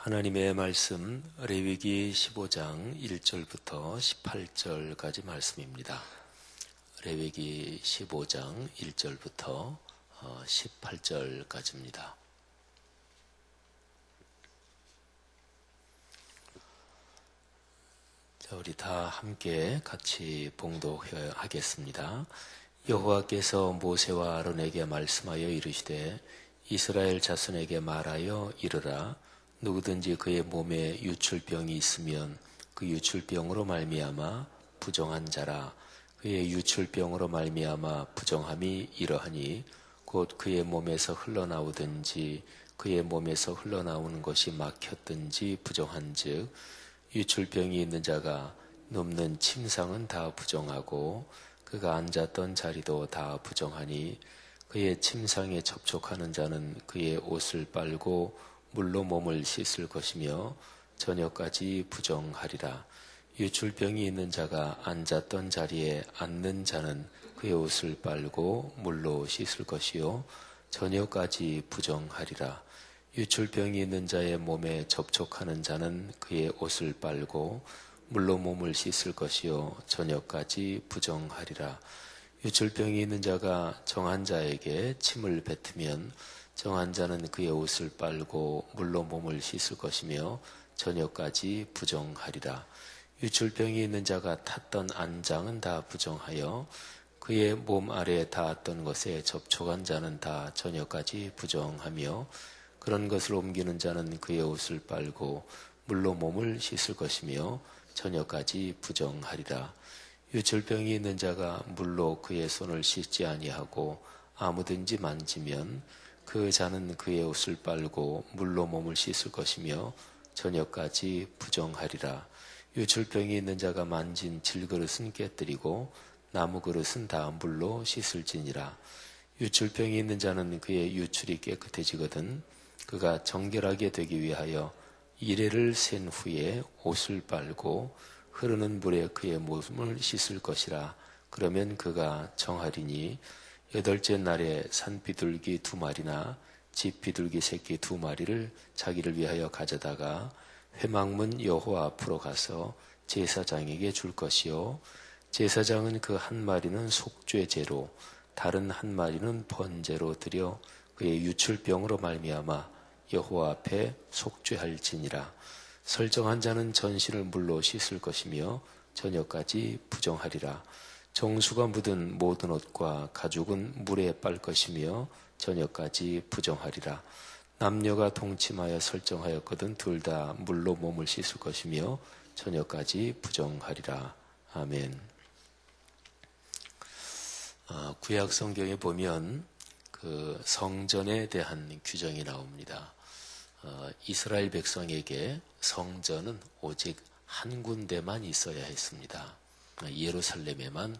하나님의 말씀 레위기 15장 1절부터 18절까지 말씀입니다. 레위기 15장 1절부터 18절까지입니다. 자, 우리 다 함께 같이 봉독하겠습니다. 여호와께서 모세와 아론에게 말씀하여 이르시되 이스라엘 자손에게 말하여 이르라. 누구든지 그의 몸에 유출병이 있으면 그 유출병으로 말미암아 부정한 자라. 그의 유출병으로 말미암아 부정함이 이러하니 곧 그의 몸에서 흘러나오든지 그의 몸에서 흘러나오는 것이 막혔든지 부정한즉 유출병이 있는 자가 눕는 침상은 다 부정하고 그가 앉았던 자리도 다 부정하니 그의 침상에 접촉하는 자는 그의 옷을 빨고 물로 몸을 씻을 것이며 저녁까지 부정하리라. 유출병이 있는 자가 앉았던 자리에 앉는 자는 그의 옷을 빨고 물로 씻을 것이요 저녁까지 부정하리라. 유출병이 있는 자의 몸에 접촉하는 자는 그의 옷을 빨고 물로 몸을 씻을 것이요 저녁까지 부정하리라. 유출병이 있는 자가 정한 자에게 침을 뱉으면 정한 자는 그의 옷을 빨고 물로 몸을 씻을 것이며 저녁까지 부정하리라. 유출병이 있는 자가 탔던 안장은 다 부정하여 그의 몸 아래에 닿았던 것에 접촉한 자는 다 저녁까지 부정하며 그런 것을 옮기는 자는 그의 옷을 빨고 물로 몸을 씻을 것이며 저녁까지 부정하리라. 유출병이 있는 자가 물로 그의 손을 씻지 아니하고 아무든지 만지면 그 자는 그의 옷을 빨고 물로 몸을 씻을 것이며 저녁까지 부정하리라. 유출병이 있는 자가 만진 질그릇은 깨뜨리고 나무 그릇은 다 물로 씻을지니라. 유출병이 있는 자는 그의 유출이 깨끗해지거든 그가 정결하게 되기 위하여 이레를 센 후에 옷을 빨고 흐르는 물에 그의 몸을 씻을 것이라. 그러면 그가 정하리니 여덟째 날에 산비둘기 2마리나 집비둘기 새끼 2마리를 자기를 위하여 가져다가 회막문 여호와 앞으로 가서 제사장에게 줄 것이요 제사장은 그 한 마리는 속죄제로 다른 한 마리는 번제로 드려 그의 유출병으로 말미암아 여호와 앞에 속죄할지니라. 설정한 자는 전신을 물로 씻을 것이며 저녁까지 부정하리라. 정수가 묻은 모든 옷과 가죽은 물에 빨 것이며 저녁까지 부정하리라. 남녀가 동침하여 설정하였거든 둘 다 물로 몸을 씻을 것이며 저녁까지 부정하리라. 아멘. 구약 성경에 보면 그 성전에 대한 규정이 나옵니다. 이스라엘 백성에게 성전은 오직 한 군데만 있어야 했습니다. 예루살렘에만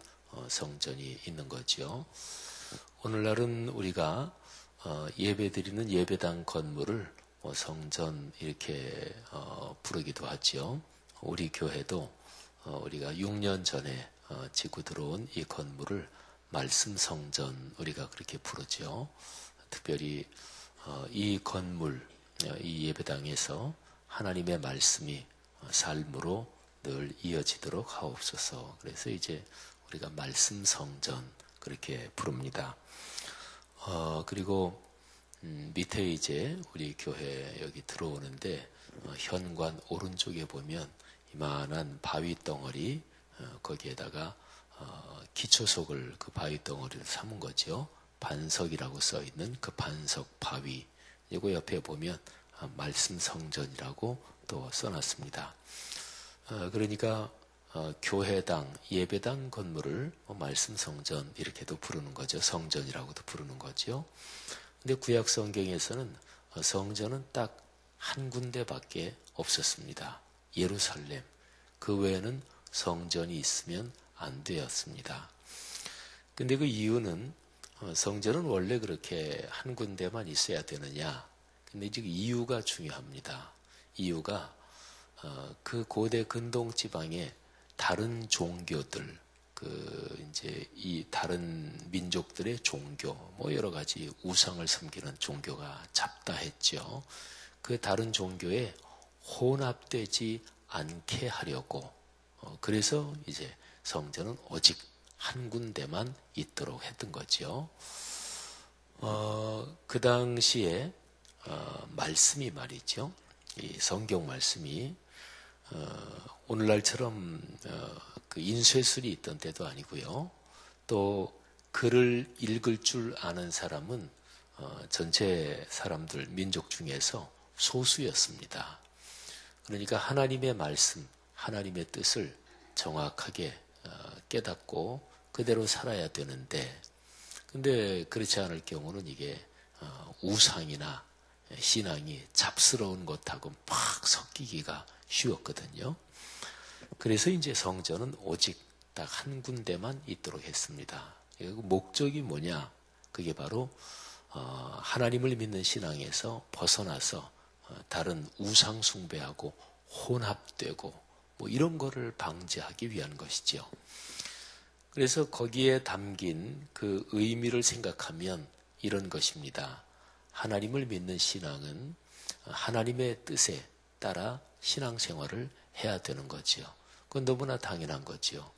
성전이 있는 거죠. 오늘날은 우리가 예배드리는 예배당 건물을 성전 이렇게 부르기도 하죠. 우리 교회도 우리가 6년 전에 짓고 들어온 이 건물을 말씀 성전 우리가 그렇게 부르죠. 특별히 이 건물, 이 예배당에서 하나님의 말씀이 삶으로 늘 이어지도록 하옵소서. 그래서 이제 우리가 말씀 성전 그렇게 부릅니다. 그리고 밑에 이제 우리 교회 여기 들어오는데 현관 오른쪽에 보면 이만한 바위 덩어리 거기에다가 기초석을 그 바위 덩어리를 삼은 거죠. 반석이라고 써 있는 그 반석 바위. 이거 옆에 보면 말씀 성전이라고 또 써놨습니다. 그러니까 교회당, 예배당 건물을 말씀 성전 이렇게도 부르는 거죠. 성전이라고도 부르는 거죠. 근데 구약 성경에서는 성전은 딱 한 군데밖에 없었습니다. 예루살렘. 그 외에는 성전이 있으면 안 되었습니다. 근데 그 이유는 성전은 원래 그렇게 한 군데만 있어야 되느냐? 근데 지금 이유가 중요합니다. 이유가 그 고대 근동 지방에 다른 종교들, 이제 이 다른 민족들의 종교, 여러 가지 우상을 섬기는 종교가 잡다했죠. 그 다른 종교에 혼합되지 않게 하려고 그래서 이제 성전은 오직 한 군데만 있도록 했던 거죠. 그 당시에 말씀이 말이죠. 이 성경 말씀이 오늘날처럼 그 인쇄술이 있던 때도 아니고요. 또 글을 읽을 줄 아는 사람은 전체 사람들 민족 중에서 소수였습니다. 그러니까 하나님의 말씀, 하나님의 뜻을 정확하게 깨닫고 그대로 살아야 되는데, 근데 그렇지 않을 경우는 이게 우상이나 신앙이 잡스러운 것하고 막 섞이기가 쉬웠거든요. 그래서 이제 성전은 오직 딱 한 군데만 있도록 했습니다. 그 목적이 뭐냐? 그게 바로 하나님을 믿는 신앙에서 벗어나서 다른 우상 숭배하고 혼합되고 뭐 이런 거를 방지하기 위한 것이죠. 그래서 거기에 담긴 그 의미를 생각하면 이런 것입니다. 하나님을 믿는 신앙은 하나님의 뜻에 따라 신앙생활을 해야 되는 거지요. 그건 너무나 당연한 거지요.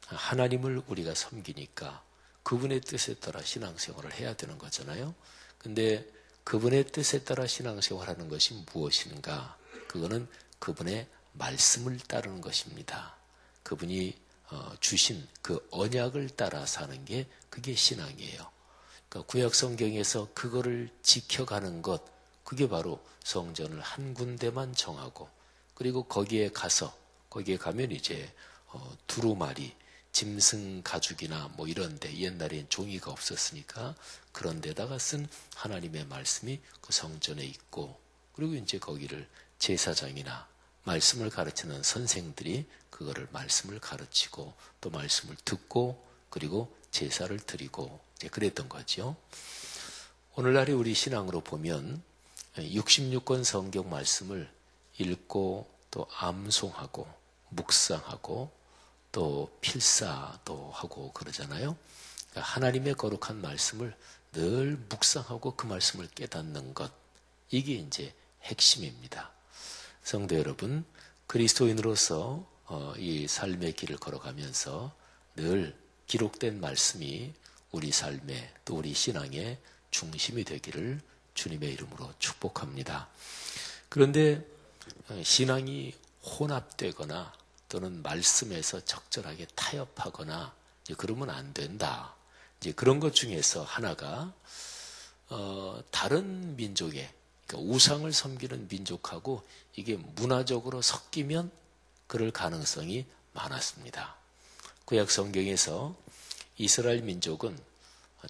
하나님을 우리가 섬기니까 그분의 뜻에 따라 신앙생활을 해야 되는 거잖아요. 근데 그분의 뜻에 따라 신앙생활하는 것이 무엇인가? 그거는 그분의 말씀을 따르는 것입니다. 그분이 주신 그 언약을 따라 사는 게 그게 신앙이에요. 그러니까 구약 성경에서 그거를 지켜가는 것, 그게 바로 성전을 한 군데만 정하고, 그리고 거기에 가면 이제 두루마리, 짐승 가죽이나 뭐 이런데, 옛날엔 종이가 없었으니까 그런 데다가 쓴 하나님의 말씀이 그 성전에 있고, 그리고 이제 거기를 제사장이나 말씀을 가르치는 선생들이 그거를 말씀을 가르치고 또 말씀을 듣고 그리고 제사를 드리고 이제 그랬던 거죠. 오늘날의 우리 신앙으로 보면 66권 성경 말씀을 읽고 또 암송하고 묵상하고 또 필사도 하고 그러잖아요. 하나님의 거룩한 말씀을 늘 묵상하고 그 말씀을 깨닫는 것, 이게 이제 핵심입니다. 성도 여러분, 그리스도인으로서 이 삶의 길을 걸어가면서 늘 기록된 말씀이 우리 삶의 또 우리 신앙의 중심이 되기를 주님의 이름으로 축복합니다. 그런데 신앙이 혼합되거나 또는 말씀에서 적절하게 타협하거나 그러면 안 된다. 이제 그런 것 중에서 하나가 다른 민족의, 그러니까 우상을 섬기는 민족하고 이게 문화적으로 섞이면 그럴 가능성이 많았습니다. 구약 성경에서 이스라엘 민족은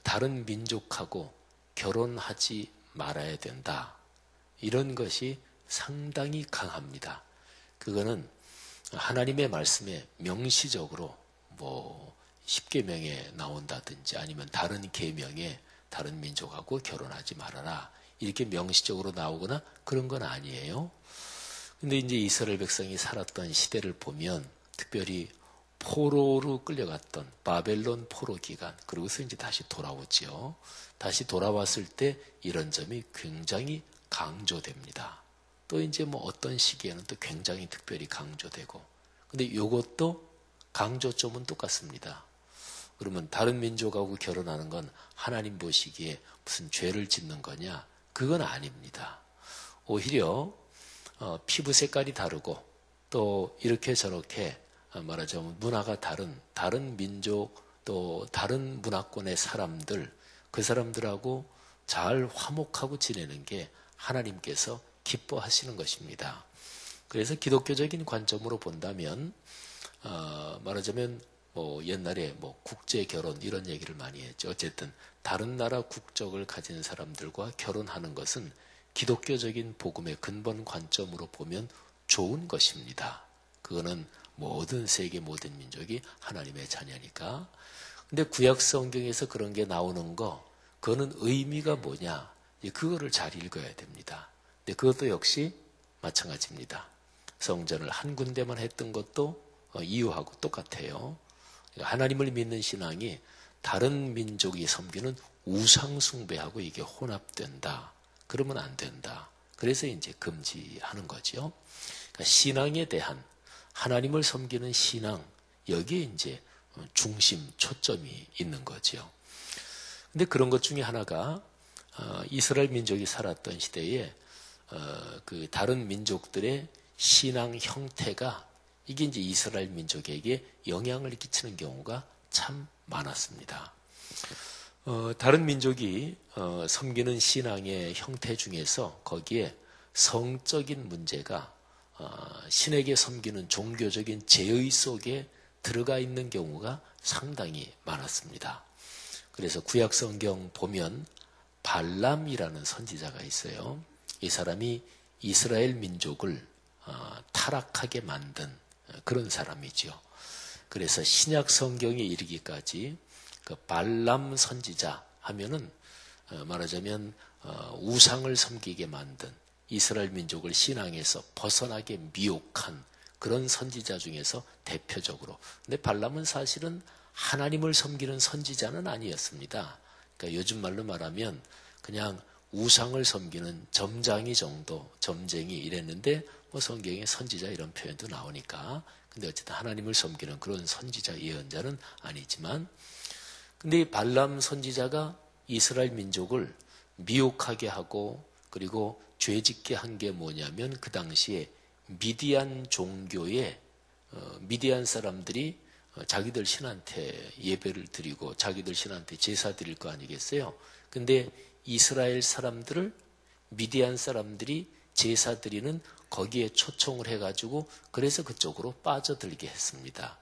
다른 민족하고 결혼하지 말아야 된다. 이런 것이 상당히 강합니다. 그거는 하나님의 말씀에 명시적으로 뭐 십계명에 나온다든지 아니면 다른 계명에 다른 민족하고 결혼하지 말아라. 이렇게 명시적으로 나오거나 그런 건 아니에요. 근데 이제 이스라엘 백성이 살았던 시대를 보면 특별히 포로로 끌려갔던 바벨론 포로 기간, 그러고서 이제 다시 돌아오죠. 다시 돌아왔을 때 이런 점이 굉장히 강조됩니다. 또 이제 뭐 어떤 시기에는 또 굉장히 특별히 강조되고. 근데 이것도 강조점은 똑같습니다. 그러면 다른 민족하고 결혼하는 건 하나님 보시기에 무슨 죄를 짓는 거냐? 그건 아닙니다. 오히려 피부 색깔이 다르고 또 이렇게 저렇게 말하자면 문화가 다른 민족 또 다른 문화권의 사람들, 그 사람들하고 잘 화목하고 지내는 게 하나님께서 기뻐하시는 것입니다. 그래서 기독교적인 관점으로 본다면 말하자면 뭐 옛날에 뭐 국제 결혼 이런 얘기를 많이 했죠. 어쨌든 다른 나라 국적을 가진 사람들과 결혼하는 것은 기독교적인 복음의 근본 관점으로 보면 좋은 것입니다. 그거는 모든 세계 모든 민족이 하나님의 자녀니까. 근데 구약 성경에서 그런 게 나오는 거, 그거는 의미가 뭐냐? 그거를 잘 읽어야 됩니다. 근데 그것도 역시 마찬가지입니다. 성전을 한 군데만 했던 것도 이유하고 똑같아요. 하나님을 믿는 신앙이 다른 민족이 섬기는 우상 숭배하고 이게 혼합된다. 그러면 안 된다. 그래서 이제 금지하는 거죠. 그러니까 신앙에 대한 하나님을 섬기는 신앙, 여기에 이제 중심, 초점이 있는 거죠. 근데 그런 것 중에 하나가 이스라엘 민족이 살았던 시대에 그 다른 민족들의 신앙 형태가 이게 이제 이스라엘 민족에게 영향을 끼치는 경우가 참 많았습니다. 다른 민족이 섬기는 신앙의 형태 중에서 거기에 성적인 문제가 신에게 섬기는 종교적인 제의 속에 들어가 있는 경우가 상당히 많았습니다. 그래서 구약 성경 보면 발람이라는 선지자가 있어요. 이 사람이 이스라엘 민족을 타락하게 만든 그런 사람이죠. 그래서 신약 성경에 이르기까지 그 발람 선지자 하면은 말하자면 우상을 섬기게 만든 이스라엘 민족을 신앙에서 벗어나게 미혹한 그런 선지자 중에서 대표적으로. 근데 발람은 사실은 하나님을 섬기는 선지자는 아니었습니다. 그러니까 요즘 말로 말하면 그냥 우상을 섬기는 점장이 정도, 점쟁이 이랬는데 뭐 성경에 선지자 이런 표현도 나오니까. 근데 어쨌든 하나님을 섬기는 그런 선지자 예언자는 아니지만, 근데 이 발람 선지자가 이스라엘 민족을 미혹하게 하고 그리고 죄짓게 한 게 뭐냐면 그 당시에 미디안 종교에 미디안 사람들이 자기들 신한테 예배를 드리고 자기들 신한테 제사 드릴 거 아니겠어요? 근데 이스라엘 사람들을 미디안 사람들이 제사 드리는 거기에 초청을 해가지고 그래서 그쪽으로 빠져들게 했습니다.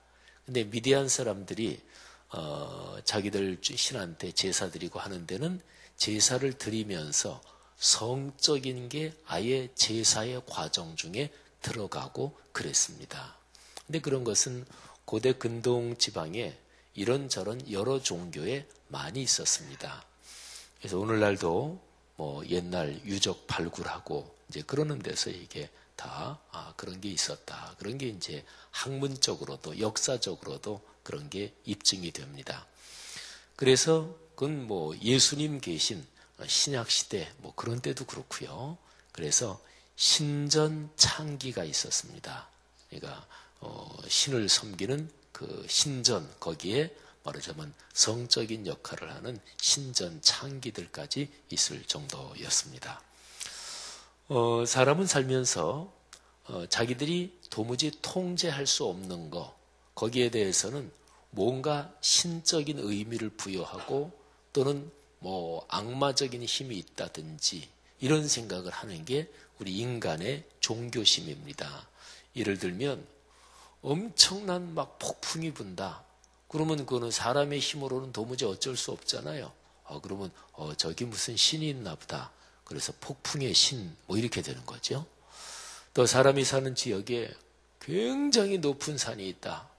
근데 미디안 사람들이 자기들 신한테 제사 드리고 하는 데는 제사를 드리면서 성적인 게 아예 제사의 과정 중에 들어가고 그랬습니다. 근데 그런 것은 고대 근동 지방에 이런저런 여러 종교에 많이 있었습니다. 그래서 오늘날도 뭐 옛날 유적 발굴하고 이제 그러는 데서 이게 다 그런 게 있었다. 그런 게 이제 학문적으로도 역사적으로도 그런 게 입증이 됩니다. 그래서 그건 뭐 예수님 계신 신약 시대 뭐 그런 때도 그렇고요. 그래서 신전 창기가 있었습니다. 그러니까 신을 섬기는 그 신전 거기에 말하자면 성적인 역할을 하는 신전 창기들까지 있을 정도였습니다. 사람은 살면서 자기들이 도무지 통제할 수 없는 거 거기에 대해서는 뭔가 신적인 의미를 부여하고 또는 뭐 악마적인 힘이 있다든지 이런 생각을 하는 게 우리 인간의 종교심입니다. 예를 들면 엄청난 막 폭풍이 분다. 그러면 그거는 사람의 힘으로는 도무지 어쩔 수 없잖아요. 그러면 저기 무슨 신이 있나 보다. 그래서 폭풍의 신 뭐 이렇게 되는 거죠. 또 사람이 사는 지역에 굉장히 높은 산이 있다.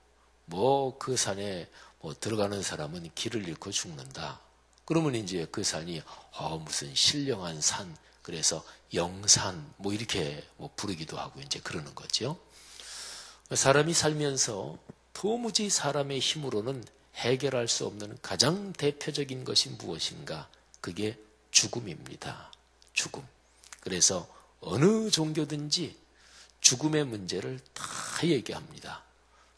뭐 그 산에 뭐 들어가는 사람은 길을 잃고 죽는다. 그러면 이제 그 산이 무슨 신령한 산, 그래서 영산 뭐 이렇게 뭐 부르기도 하고 이제 그러는 거죠. 사람이 살면서 도무지 사람의 힘으로는 해결할 수 없는 가장 대표적인 것이 무엇인가? 그게 죽음입니다. 죽음. 그래서 어느 종교든지 죽음의 문제를 다 얘기합니다.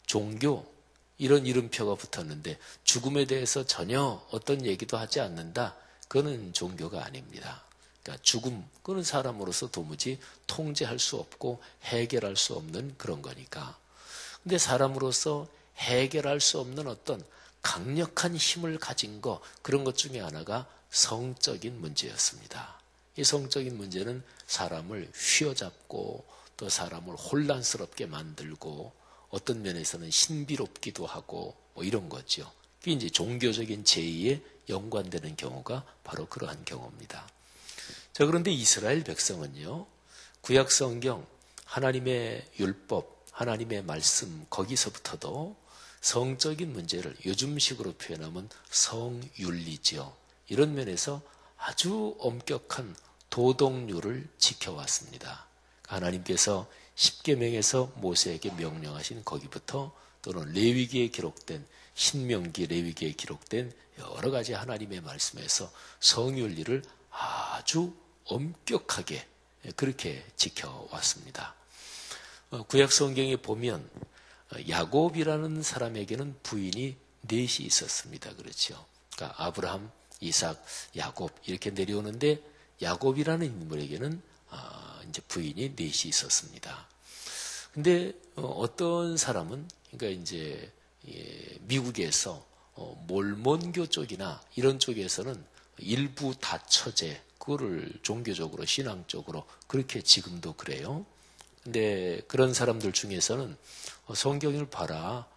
종교 이런 이름표가 붙었는데 죽음에 대해서 전혀 어떤 얘기도 하지 않는다. 그거는 종교가 아닙니다. 그러니까 죽음, 그건 사람으로서 도무지 통제할 수 없고 해결할 수 없는 그런 거니까. 근데 사람으로서 해결할 수 없는 어떤 강력한 힘을 가진 거, 그런 것 중에 하나가 성적인 문제였습니다. 이 성적인 문제는 사람을 휘어잡고 또 사람을 혼란스럽게 만들고 어떤 면에서는 신비롭기도 하고 뭐 이런 거죠. 그게 이제 종교적인 제의에 연관되는 경우가 바로 그러한 경우입니다. 자, 그런데 이스라엘 백성은요, 구약 성경 하나님의 율법, 하나님의 말씀 거기서부터도 성적인 문제를 요즘식으로 표현하면 성윤리죠. 이런 면에서 아주 엄격한 도덕률을 지켜왔습니다. 하나님께서 십계명에서 모세에게 명령하신 거기부터 또는 레위기에 기록된 신명기 레위기에 기록된 여러 가지 하나님의 말씀에서 성윤리를 아주 엄격하게 그렇게 지켜왔습니다. 구약 성경에 보면 야곱이라는 사람에게는 부인이 넷이 있었습니다. 그렇죠. 그러니까 아브라함, 이삭, 야곱 이렇게 내려오는데 야곱이라는 인물에게는 이제 부인이 넷이 있었습니다. 근데 어떤 사람은 그러니까 이제 미국에서 몰몬교 쪽이나 이런 쪽에서는 일부 다처제 그거를 종교적으로 신앙적으로 그렇게 지금도 그래요. 근데 그런 사람들 중에서는 성경을 봐라.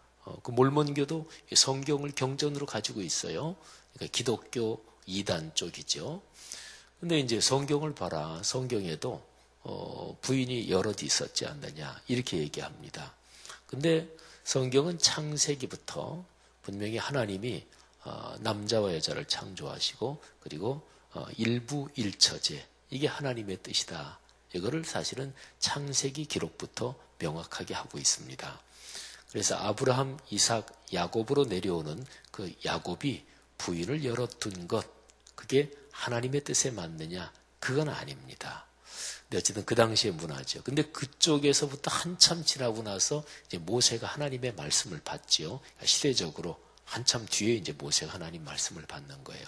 그 몰몬교도 성경을 경전으로 가지고 있어요. 그러니까 기독교 이단 쪽이죠. 근데 이제 성경을 봐라. 성경에도 부인이 여럿 있었지 않느냐 이렇게 얘기합니다. 근데 성경은 창세기부터 분명히 하나님이 남자와 여자를 창조하시고 그리고 일부 일처제 이게 하나님의 뜻이다. 이거를 사실은 창세기 기록부터 명확하게 하고 있습니다. 그래서 아브라함, 이삭, 야곱으로 내려오는 그 야곱이 부인을 열어둔 것 그게 하나님의 뜻에 맞느냐? 그건 아닙니다. 근데 어쨌든 그 당시의 문화죠. 근데 그쪽에서부터 한참 지나고 나서 이제 모세가 하나님의 말씀을 받지요. 시대적으로 한참 뒤에 이제 모세가 하나님 말씀을 받는 거예요.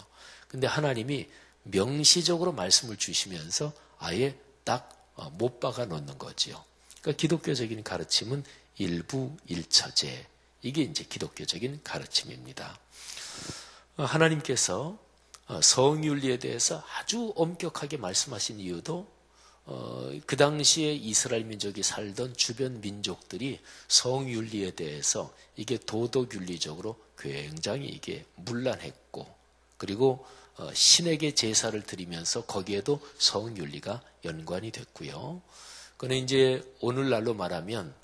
근데 하나님이 명시적으로 말씀을 주시면서 아예 딱 못 박아 놓는 거지요. 그러니까 기독교적인 가르침은 일부 일처제. 이게 이제 기독교적인 가르침입니다. 하나님께서 성윤리에 대해서 아주 엄격하게 말씀하신 이유도 그 당시에 이스라엘 민족이 살던 주변 민족들이 성윤리에 대해서 이게 도덕윤리적으로 굉장히 이게 문란했고 그리고 신에게 제사를 드리면서 거기에도 성윤리가 연관이 됐고요. 그는 이제 오늘날로 말하면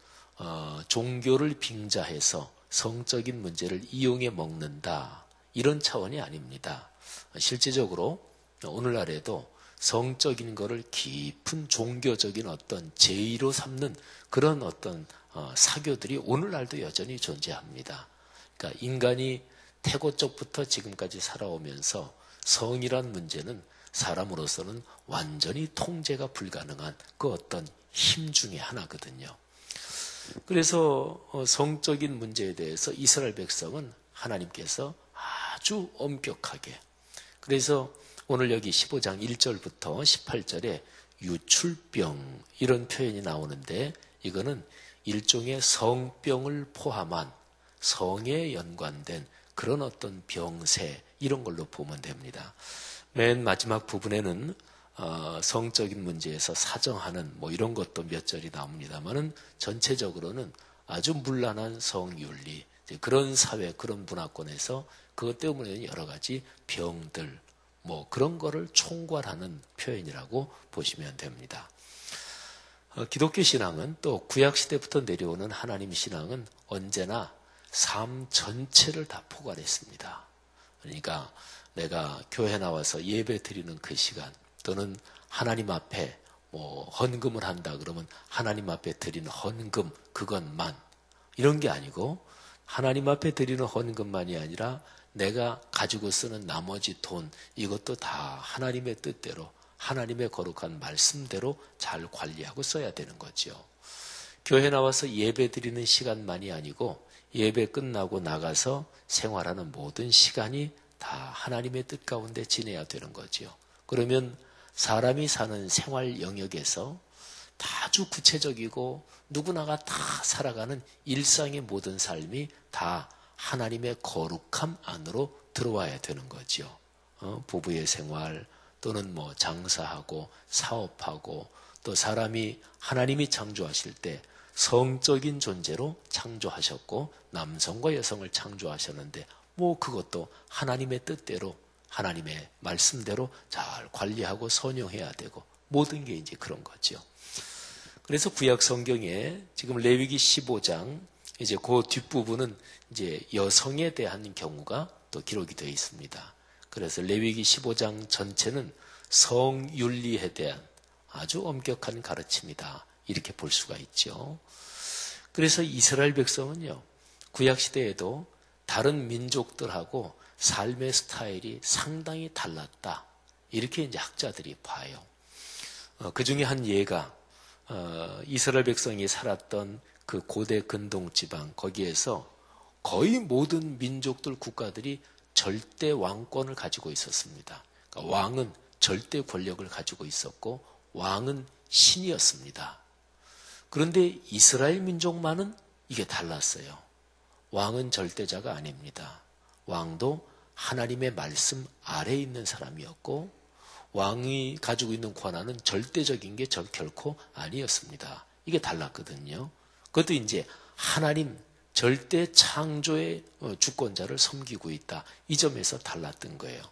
종교를 빙자해서 성적인 문제를 이용해 먹는다. 이런 차원이 아닙니다. 실제적으로 오늘날에도 성적인 거를 깊은 종교적인 어떤 제의로 삼는 그런 어떤 사교들이 오늘날도 여전히 존재합니다. 그러니까 인간이 태고적부터 지금까지 살아오면서 성이란 문제는 사람으로서는 완전히 통제가 불가능한 그 어떤 힘 중에 하나거든요. 그래서 성적인 문제에 대해서 이스라엘 백성은 하나님께서 아주 엄격하게 그래서 오늘 여기 15장 1절부터 18절에 유출병 이런 표현이 나오는데 이거는 일종의 성병을 포함한 성에 연관된 그런 어떤 병세 이런 걸로 보면 됩니다. 맨 마지막 부분에는 성적인 문제에서 사정하는 뭐 이런 것도 몇 절이 나옵니다만은 전체적으로는 아주 문란한 성윤리 그런 사회 그런 문화권에서 그것 때문에 여러 가지 병들 뭐 그런 거를 총괄하는 표현이라고 보시면 됩니다. 기독교 신앙은 또 구약 시대부터 내려오는 하나님 신앙은 언제나 삶 전체를 다 포괄했습니다. 그러니까 내가 교회 나와서 예배 드리는 그 시간 또는 하나님 앞에 뭐 헌금을 한다 그러면 하나님 앞에 드리는 헌금 그것만 이런 게 아니고 하나님 앞에 드리는 헌금만이 아니라 내가 가지고 쓰는 나머지 돈 이것도 다 하나님의 뜻대로 하나님의 거룩한 말씀대로 잘 관리하고 써야 되는 거죠. 교회 나와서 예배 드리는 시간만이 아니고 예배 끝나고 나가서 생활하는 모든 시간이 다 하나님의 뜻 가운데 지내야 되는 거죠. 그러면 사람이 사는 생활 영역에서 아주 구체적이고 누구나가 다 살아가는 일상의 모든 삶이 다 하나님의 거룩함 안으로 들어와야 되는 거죠. 부부의 생활 또는 뭐 장사하고 사업하고 또 사람이 하나님이 창조하실 때 성적인 존재로 창조하셨고 남성과 여성을 창조하셨는데 뭐 그것도 하나님의 뜻대로 하나님의 말씀대로 잘 관리하고 선용해야 되고 모든 게 이제 그런 거죠. 그래서 구약 성경에 지금 레위기 15장 이제 그 뒷부분은 이제 여성에 대한 경우가 또 기록이 되어 있습니다. 그래서 레위기 15장 전체는 성윤리에 대한 아주 엄격한 가르침이다. 이렇게 볼 수가 있죠. 그래서 이스라엘 백성은요, 구약시대에도 다른 민족들하고 삶의 스타일이 상당히 달랐다. 이렇게 이제 학자들이 봐요. 그 중에 한 예가 이스라엘 백성이 살았던 그 고대 근동 지방 거기에서 거의 모든 민족들 국가들이 절대 왕권을 가지고 있었습니다. 그러니까 왕은 절대 권력을 가지고 있었고 왕은 신이었습니다. 그런데 이스라엘 민족만은 이게 달랐어요. 왕은 절대자가 아닙니다. 왕도 하나님의 말씀 아래에 있는 사람이었고 왕이 가지고 있는 권한은 절대적인 게 결코 아니었습니다. 이게 달랐거든요. 그것도 이제 하나님 절대 창조의 주권자를 섬기고 있다. 이 점에서 달랐던 거예요.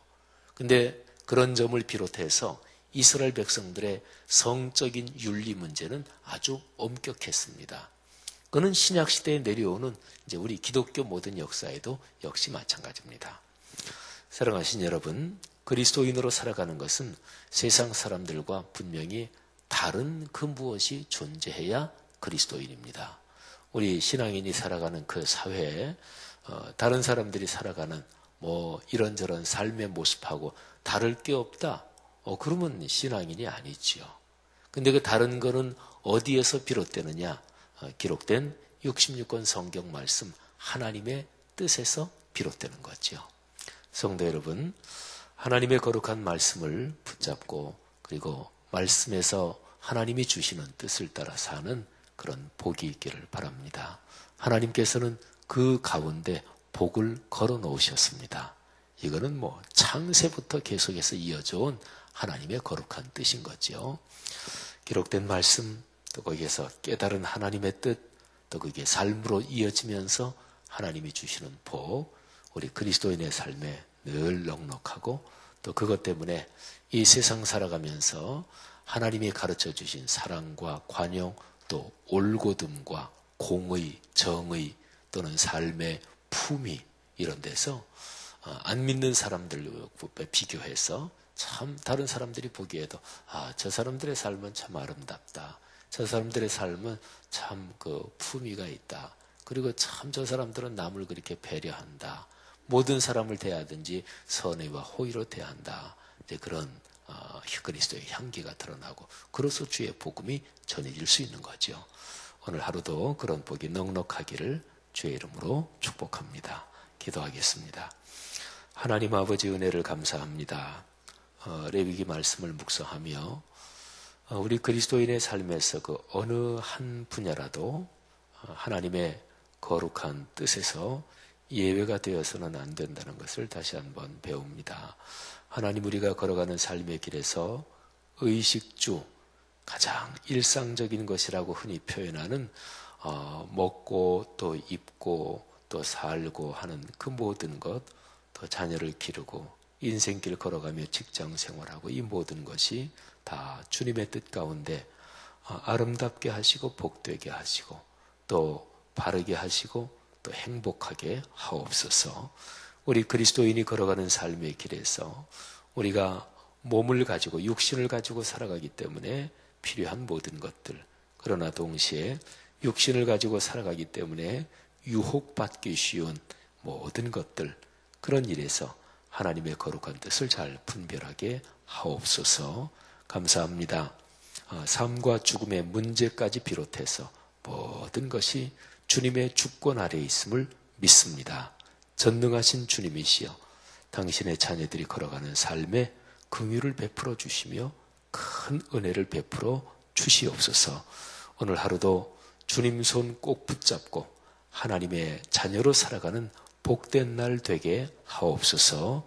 근데 그런 점을 비롯해서 이스라엘 백성들의 성적인 윤리 문제는 아주 엄격했습니다. 그는 신약 시대에 내려오는 이제 우리 기독교 모든 역사에도 역시 마찬가지입니다. 사랑하신 여러분, 그리스도인으로 살아가는 것은 세상 사람들과 분명히 다른 그 무엇이 존재해야 그리스도인입니다. 우리 신앙인이 살아가는 그 사회에 다른 사람들이 살아가는 뭐 이런저런 삶의 모습하고 다를 게 없다. 그러면 신앙인이 아니지요. 근데 그 다른 거는 어디에서 비롯되느냐? 기록된 66권 성경 말씀 하나님의 뜻에서 비롯되는 거죠. 성도 여러분, 하나님의 거룩한 말씀을 붙잡고 그리고 말씀에서 하나님이 주시는 뜻을 따라 사는 그런 복이 있기를 바랍니다. 하나님께서는 그 가운데 복을 걸어 놓으셨습니다. 이거는 뭐 창세부터 계속해서 이어져 온 하나님의 거룩한 뜻인 거죠. 기록된 말씀, 또 거기에서 깨달은 하나님의 뜻, 또 그게 삶으로 이어지면서 하나님이 주시는 복, 우리 그리스도인의 삶에 늘 넉넉하고 또 그것 때문에 이 세상 살아가면서 하나님이 가르쳐 주신 사랑과 관용, 또 올곧음과 공의, 정의 또는 삶의 품위 이런 데서 안 믿는 사람들과 비교해서 참 다른 사람들이 보기에도 저 사람들의 삶은 참 아름답다. 저 사람들의 삶은 참 그 품위가 있다. 그리고 참 저 사람들은 남을 그렇게 배려한다. 모든 사람을 대하든지 선의와 호의로 대한다. 이제 그런 그리스도의 향기가 드러나고 그로써 주의 복음이 전해질 수 있는 거죠. 오늘 하루도 그런 복이 넉넉하기를 주의 이름으로 축복합니다. 기도하겠습니다. 하나님 아버지 은혜를 감사합니다. 레위기 말씀을 묵상하며 우리 그리스도인의 삶에서 그 어느 한 분야라도 하나님의 거룩한 뜻에서 예외가 되어서는 안 된다는 것을 다시 한번 배웁니다. 하나님, 우리가 걸어가는 삶의 길에서 의식주, 가장 일상적인 것이라고 흔히 표현하는 먹고 또 입고 또 살고 하는 그 모든 것, 또 자녀를 기르고 인생길 걸어가며 직장 생활하고 이 모든 것이 다 주님의 뜻 가운데 아름답게 하시고 복되게 하시고 또 바르게 하시고 또 행복하게 하옵소서. 우리 그리스도인이 걸어가는 삶의 길에서 우리가 몸을 가지고 육신을 가지고 살아가기 때문에 필요한 모든 것들, 그러나 동시에 육신을 가지고 살아가기 때문에 유혹받기 쉬운 모든 것들, 그런 일에서 하나님의 거룩한 뜻을 잘 분별하게 하옵소서. 감사합니다. 삶과 죽음의 문제까지 비롯해서 모든 것이 주님의 주권 아래에 있음을 믿습니다. 전능하신 주님이시여, 당신의 자녀들이 걸어가는 삶에 긍휼을 베풀어 주시며 큰 은혜를 베풀어 주시옵소서. 오늘 하루도 주님 손 꼭 붙잡고 하나님의 자녀로 살아가는 복된 날 되게 하옵소서.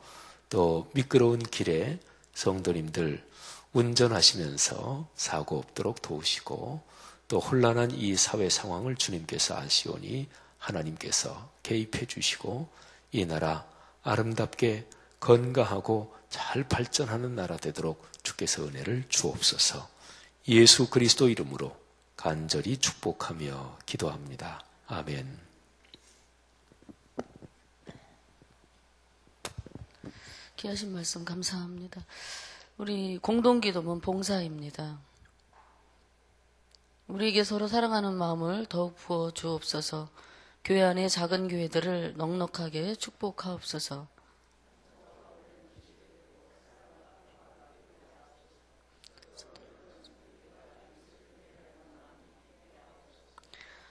또 미끄러운 길에 성도님들 운전하시면서 사고 없도록 도우시고 또 혼란한 이 사회 상황을 주님께서 아시오니 하나님께서 개입해 주시고 이 나라 아름답게 건강하고 잘 발전하는 나라 되도록 주께서 은혜를 주옵소서. 예수 그리스도 이름으로 간절히 축복하며 기도합니다. 아멘. 귀하신 말씀 감사합니다. 우리 공동기도문 봉사입니다. 우리에게 서로 사랑하는 마음을 더욱 부어 주옵소서. 교회 안의 작은 교회들을 넉넉하게 축복하옵소서.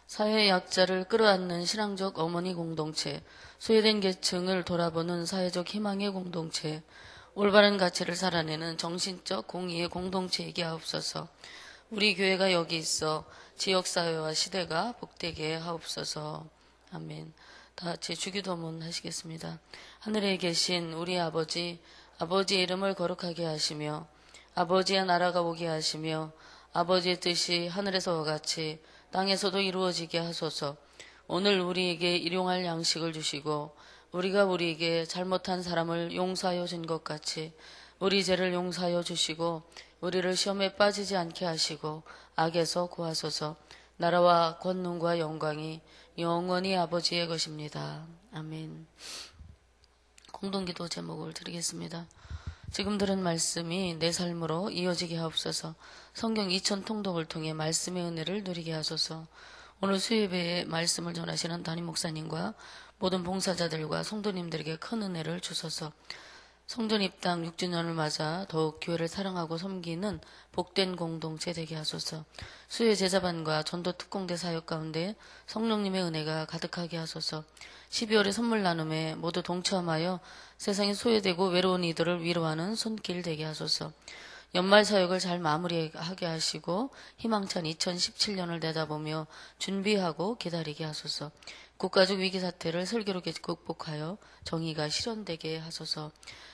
사회 약자를 끌어안는 신앙적 어머니 공동체, 소외된 계층을 돌아보는 사회적 희망의 공동체, 올바른 가치를 살아내는 정신적 공의의 공동체이게 하옵소서. 우리 교회가 여기 있어 지역사회와 시대가 복되게 하옵소서. 아멘. 다 같이 주기도문 하시겠습니다. 하늘에 계신 우리 아버지, 아버지의 이름을 거룩하게 하시며 아버지의 나라가 오게 하시며 아버지의 뜻이 하늘에서와 같이 땅에서도 이루어지게 하소서. 오늘 우리에게 일용할 양식을 주시고 우리가 우리에게 잘못한 사람을 용서하여 준 것 같이 우리 죄를 용서하여 주시고 우리를 시험에 빠지지 않게 하시고 악에서 구하소서. 나라와 권능과 영광이 영원히 아버지의 것입니다. 아멘. 공동기도 제목을 드리겠습니다. 지금 들은 말씀이 내 삶으로 이어지게 하옵소서. 성경 2000 통독을 통해 말씀의 은혜를 누리게 하소서. 오늘 수요예배에 말씀을 전하시는 담임 목사님과 모든 봉사자들과 성도님들에게 큰 은혜를 주소서. 성전 입당 6주년을 맞아 더욱 교회를 사랑하고 섬기는 복된 공동체 되게 하소서. 수요 제자반과 전도 특공대 사역 가운데 성령님의 은혜가 가득하게 하소서. 12월의 선물 나눔에 모두 동참하여 세상에 소외되고 외로운 이들을 위로하는 손길 되게 하소서. 연말 사역을 잘 마무리하게 하시고 희망찬 2017년을 내다보며 준비하고 기다리게 하소서. 국가적 위기 사태를 슬기롭게 극복하여 정의가 실현되게 하소서.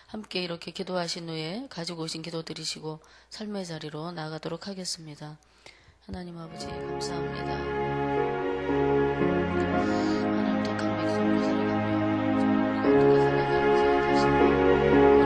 함께 이렇게 기도하신 후에 가지고 오신 기도 드리시고 삶의 자리로 나가도록 하겠습니다. 하나님 아버지 감사합니다. 하나님 택한 백성으로 살아가며 우리가 어떻게 살아가는지 다시